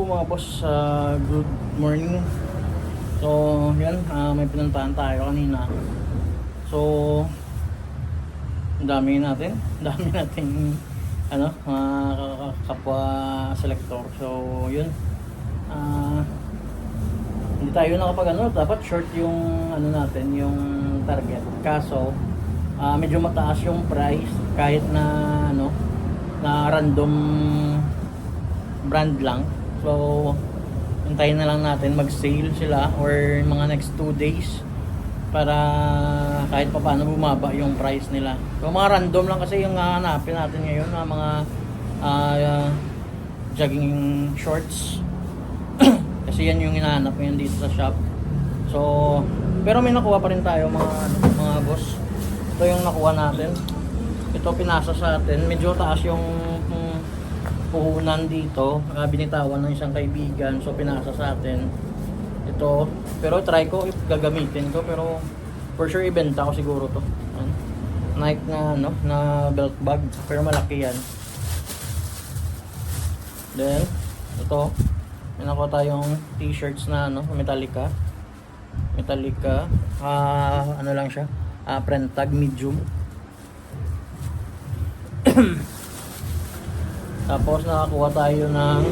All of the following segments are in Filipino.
mga boss, good morning. So yan, may pinuntahan tayo kanina. So ang dami nating ano, kapwa selector. So yun, hindi tayo nakapag ano, dapat short yung ano natin, yung target. Kaso medyo mataas yung price kahit na ano, na random brand lang. So hintayin na lang natin mag-sale sila or mga next 2 days para kahit pa paano bumaba yung price nila. So mga random lang kasi yung hanapin natin ngayon, mga jogging shorts. Kasi yan yung hinahanap ngayon dito sa shop. So pero may nakuha pa rin tayo mga boss. Ito yung nakuha natin. Ito pinasa sa atin. Medyo taas yung puhunan dito. Binitawan ng isang kaibigan. So pinasa sa atin. Ito. Pero try ko, gagamitin ko. Pero for sure ibenta ko siguro to. Nike na ano, na belt bag. Pero malaki yan. Then ito. May nakuha tayong t-shirts na ano, Metallica. Ano lang siya. Print tag medium. Tapos nakakuha tayo ng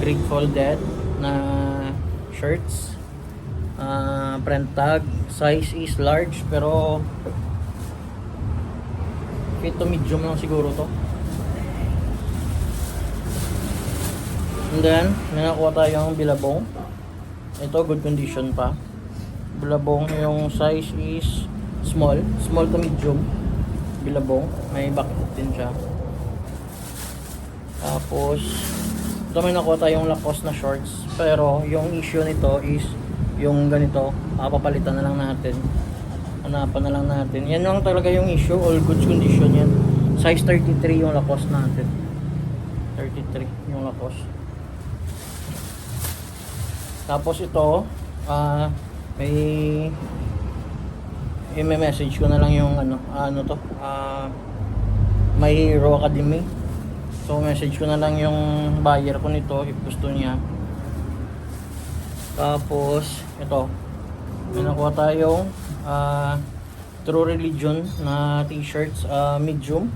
Greek folded na shirts. Print tag, size is large pero fit to medium lang siguro to. And then nakakuha tayong bilabong. Ito good condition pa. Bilabong, yung size is small to medium. Bilabong, may bucket din siya. Tapos ito may nakuha tayong Lacoste na shorts, pero yung issue nito is yung ganito, papalitan na lang natin, hanapan na lang natin. Yan lang talaga yung issue. All goods condition yan. Size 33 yung Lacoste natin, 33 yung Lacoste. Tapos ito may message ko na lang yung ano to, My Hero Academy. So message ko na lang yung buyer ko nito if gusto niya. Tapos ito, may nakuha tayong True Religion na t-shirts, medium,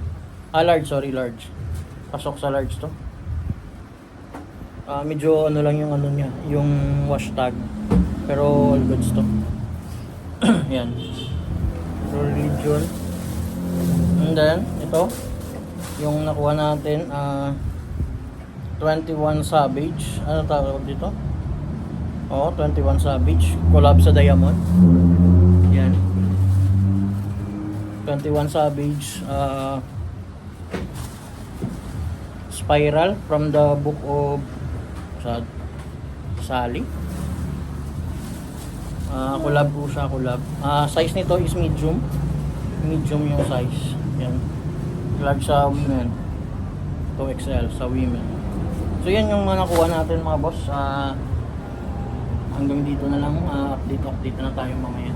large. Pasok sa large to. Medyo ano lang yung ano niya, yung wash tag. Pero all goods to. Yan. True Religion. And then ito yung nakuha natin, 21 Savage. Ano tawag dito? 21 Savage. Collab sa Diamond. Yan. 21 Savage. Spiral from the book of Sally. Collab po siya, collab. Size nito is medium. Medium yung size. Yan. Large sa women, 2XL sa women. So yan yung nakuha natin mga boss. Hanggang dito na lang, update na tayo mamaya.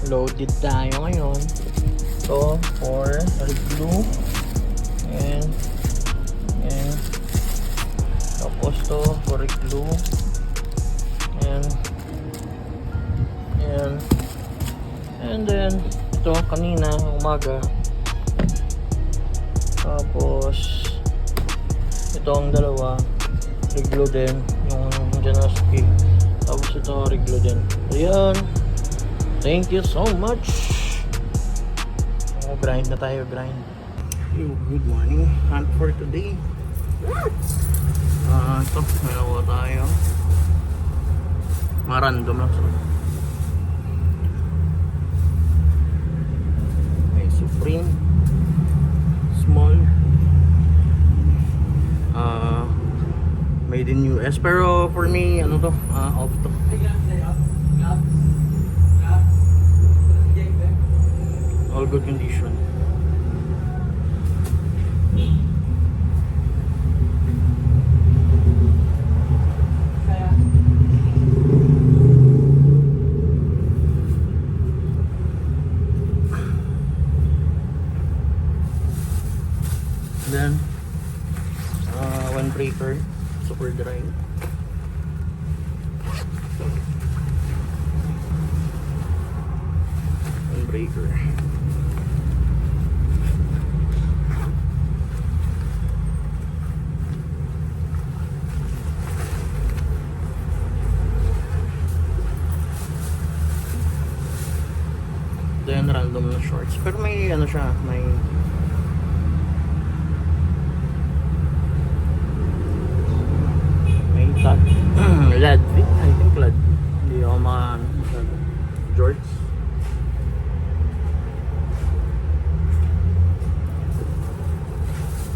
Loaded tayo ngayon. So for red blue and tapos to for red blue and kanina, umaga. Tapos, ito ang dalawa. Reglo din. Yung Janoski. Tapos ito, reglo din. Ayan. Thank you so much. Grind na tayo, grind. Good morning. Hunt for today. Ito, nalawa tayo. Mga random lang. May Supreme. Small. Made in US. Pero for me, ano to? Off to. All good condition. Then one breaker, super dry. One breaker. Then random na shorts. Pero may ano siya, may tat. Lad. I think lad. Hindi ako masyado. Jorts.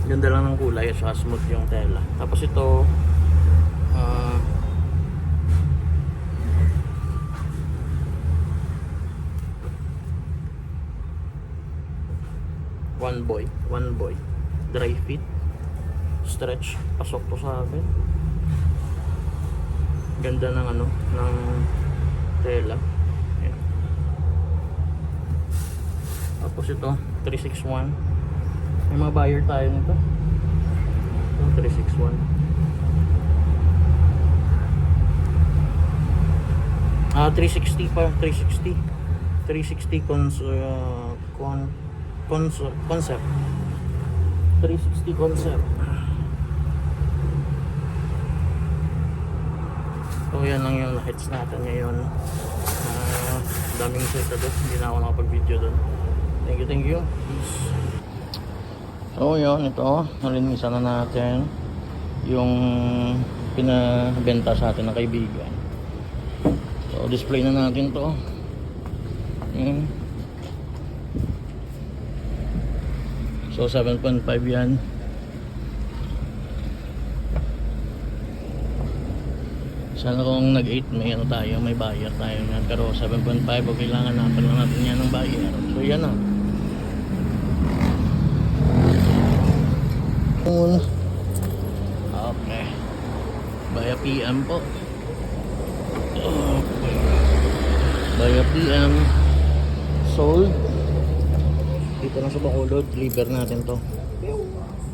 Ganda lang ng kulay at saka smooth yung tela. Tapos ito one boy dry fit, stretch, pasok to sa akin. Ganda ng ano, ng tela. Ayan. Tapos ito 361. May mga buyer tayo nito. Ito 361. 360 pa, 360 concept. 360 concept. So yan lang yung hits natin ngayon. Daming set doon, hindi na ako nakapag-video doon. Thank you. Peace. So yun, ito, nalinisan na natin yung pinabenta sa atin ng kaibigan. So display na natin to. So 7.5 yan. Sana kung nag-8 may ano tayo, may buyer tayo yan. Pero 7.5 o kailangan natin lang natin yan ng buyer. So yan na. Okay. Via PM po. Via PM. Sold. Dito na sa Bacolod. Deliver natin to.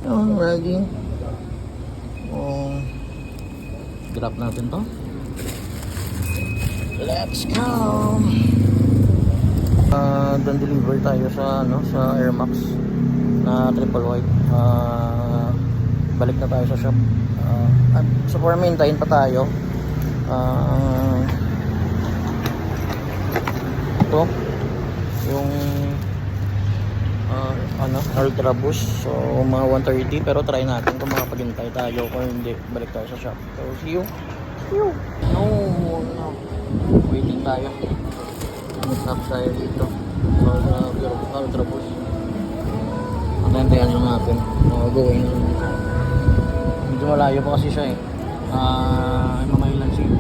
Yung ragging. Drop natin to. Let's go. Then deliver tayo sa ano, sa Air Max na triple white. Balik na tayo sa shop. So for maintain pa tayo. Ito yung ano, Ultra Boost. So mga 130, pero try natin kung makapaghintay tayo, kung hindi balik tayo sa shop. So see you. No. Waiting tayo. Stop tayo dito. So Ultra Boost. Antayin lang natin. Going. Medyo malayo pa kasi siya eh. Mamaylan City.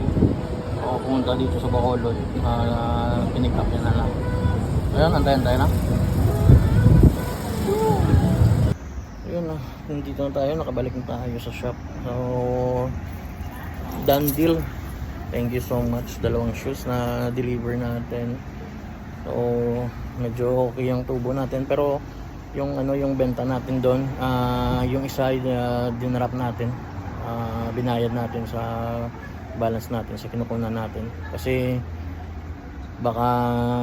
O pumunta dito sa Bacolod. Pinick up yan na lang. Ayun, antayin tayo na. Ayun na, nandito na tayo, nakabalik na tayo sa shop. So done deal. Thank you so much. Dalawang shoes na deliver natin. So medyo okay yung tubo natin, pero yung ano, yung benta natin doon, yung isa dinrap natin, binayad natin sa balance natin, sa kinukunan natin, kasi baka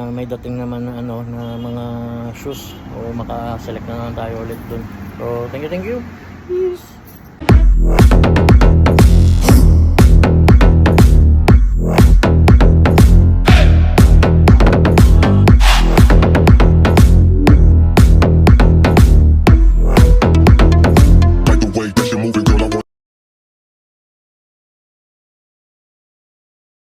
may dating naman na ano na mga shoes o maka-select na lang tayo ulit dun. So thank you. Peace.